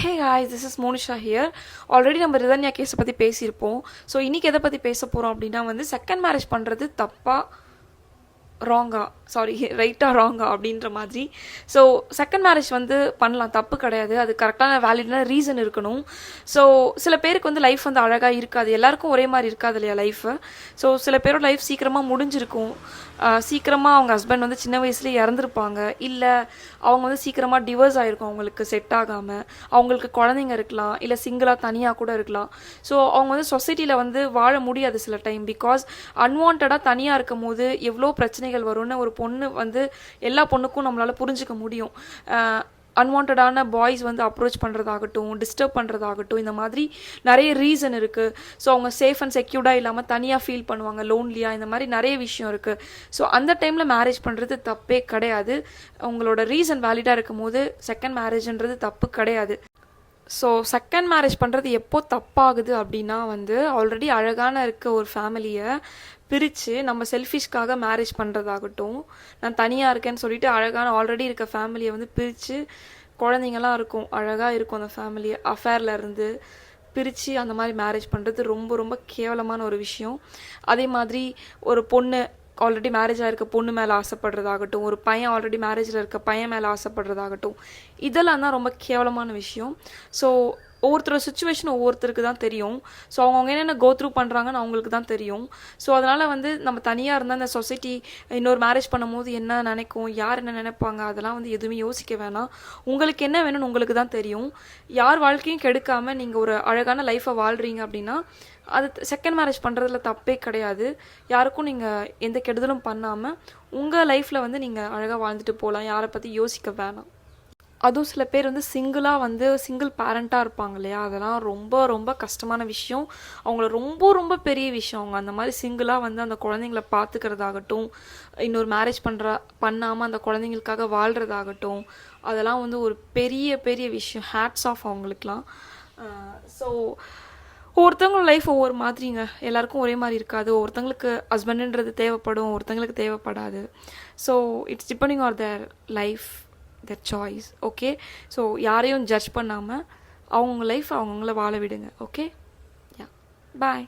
Hey guys, this is Monisha here. Already நம்ம ரிதன்யா கேஸை பற்றி பேசியிருப்போம். ஸோ இன்றைக்கி எதை பற்றி பேச போகிறோம் அப்படின்னா செகண்ட் மேரேஜ் பண்ணுறது தப்பா ராங்கா, சாரி ரைட்டா ராங்கா அப்படின்ற மாதிரி. ஸோ செகண்ட் மேரேஜ் பண்ணலாம், தப்பு கிடையாது. அது கரெக்டான வேலிடான ரீசன் இருக்கணும். ஸோ சில பேருக்கு லைஃப் அழகாக இருக்காது, எல்லாருக்கும் ஒரே மாதிரி இருக்காது இல்லையா லைஃபு. ஸோ சில பேரோட லைஃப் சீக்கிரமாக முடிஞ்சிருக்கும், சீக்கிரமாக அவங்க ஹஸ்பண்ட் சின்ன வயசுலேயே இறந்துருப்பாங்க, இல்லை அவங்க சீக்கிரமாக டிவோர்ஸ் ஆகிருக்கும், அவங்களுக்கு செட் ஆகாமல், அவங்களுக்கு குழந்தைங்க இருக்கலாம், இல்லை சிங்கிளாக தனியாக கூட இருக்கலாம். ஸோ அவங்க சொசைட்டியில் வாழ முடியாது சில டைம். பிகாஸ் அன்வான்டாக தனியாக இருக்கும் போது எவ்வளோ பிரச்சனைகள் வரும்னு ஒரு பொண்ணு எல்லா பொண்ணுக்கும் நம்மளால் புரிஞ்சிக்க முடியும். அன்வான்டான பாய்ஸ் அப்ரோச் பண்ணுறதாகட்டும், டிஸ்டர்ப் பண்ணுறதாகட்டும், இந்த மாதிரி நிறைய ரீசன் இருக்குது. ஸோ அவங்க சேஃப் அண்ட் செக்யூர்டாக இல்லாமல் தனியாக ஃபீல் பண்ணுவாங்க, லோன்லியாக, இந்த மாதிரி நிறைய விஷயம் இருக்குது. ஸோ அந்த டைமில் மேரேஜ் பண்ணுறது தப்பே கிடையாது. உங்களோட ரீசன் வேலிடாக இருக்கும் போது செகண்ட் மேரேஜ்ன்றது தப்பு கிடையாது. ஸோ செகண்ட் மேரேஜ் பண்ணுறது எப்போ தப்பாகுது அப்படின்னா ஆல்ரெடி அழகான இருக்க ஒரு ஃபேமிலியை பிரித்து நம்ம செல்ஃபிஷ்காக மேரேஜ் பண்ணுறதாகட்டும், நான் தனியாக இருக்கேன்னு சொல்லிட்டு அழகான ஆல்ரெடி இருக்க ஃபேமிலியை பிரித்து, குழந்தைங்களாம் இருக்கும், அழகாக இருக்கும் அந்த ஃபேமிலியை அஃபேரில் இருந்து பிரித்து அந்த மாதிரி மேரேஜ் பண்ணுறது ரொம்ப ரொம்ப கேவலமான ஒரு விஷயம். அதே மாதிரி ஒரு பொண்ணு ஆல்ரெடி மேரேஜாக இருக்க பொண்ணு மேலே ஆசைப்படுறதாகட்டும், ஒரு பையன் ஆல்ரெடி மேரேஜில் இருக்க பையன் மேலே ஆசைப்படுறதாகட்டும், இதெல்லாம் தான் ரொம்ப கேவலமான விஷயம். ஸோ ஒவ்வொருத்தரோட சுச்சுவேஷன் ஒவ்வொருத்தருக்கு தான் தெரியும். ஸோ அவங்கவுங்க என்னென்ன கோ த்ரூ பண்ணுறாங்கன்னு அவங்களுக்கு தான் தெரியும். ஸோ அதனால் நம்ம தனியாக இருந்தால் இந்த சொசைட்டி இன்னொரு மேரேஜ் பண்ணும்போது என்ன நினைக்கும், யார் என்ன நினைப்பாங்க, அதெல்லாம் எதுவுமே யோசிக்க வேணாம். உங்களுக்கு என்ன வேணும்னு உங்களுக்கு தான் தெரியும். யார் வாழ்க்கையும் கெடுக்காமல் நீங்கள் ஒரு அழகான லைஃப்பை வாழ்கிறீங்க அப்படின்னா அது செகண்ட் மேரேஜ் பண்ணுறதுல தப்பே கிடையாது. யாருக்கும் நீங்கள் எந்த கெடுதலும் பண்ணாமல் உங்கள் லைஃப்பில் நீங்கள் அழகாக வாழ்ந்துட்டு போகலாம், யாரை பற்றி யோசிக்க வேணாம். அதுவும் சில பேர் சிங்கிளாக சிங்கிள் பேரண்ட்டாக இருப்பாங்க இல்லையா, அதெல்லாம் ரொம்ப ரொம்ப கஷ்டமான விஷயம். அவங்கள ரொம்ப ரொம்ப பெரிய விஷயம். அவங்க அந்த மாதிரி சிங்கிளாக அந்த குழந்தைங்கள பார்த்துக்கிறதாகட்டும், இன்னொரு மேரேஜ் பண்ணாமல் அந்த குழந்தைங்களுக்காக வாழ்கிறதாகட்டும், அதெல்லாம் ஒரு பெரிய பெரிய விஷயம். ஹேட்ஸ் ஆஃப் அவங்களுக்குலாம். ஸோ ஒவ்வொருத்தவங்களோட லைஃப் ஒவ்வொரு மாதிரிங்க, எல்லாருக்கும் ஒரே மாதிரி இருக்காது. ஒருத்தங்களுக்கு ஹஸ்பண்டுன்றது தேவைப்படும், ஒருத்தங்களுக்கு தேவைப்படாது. So it's depending on their life, their choice. Okay, so யாரையும் ஜட்ஜ் பண்ணாமல் அவங்க லைஃப் அவங்கள வாழ விடுங்க. ஓகே, யா, பாய்.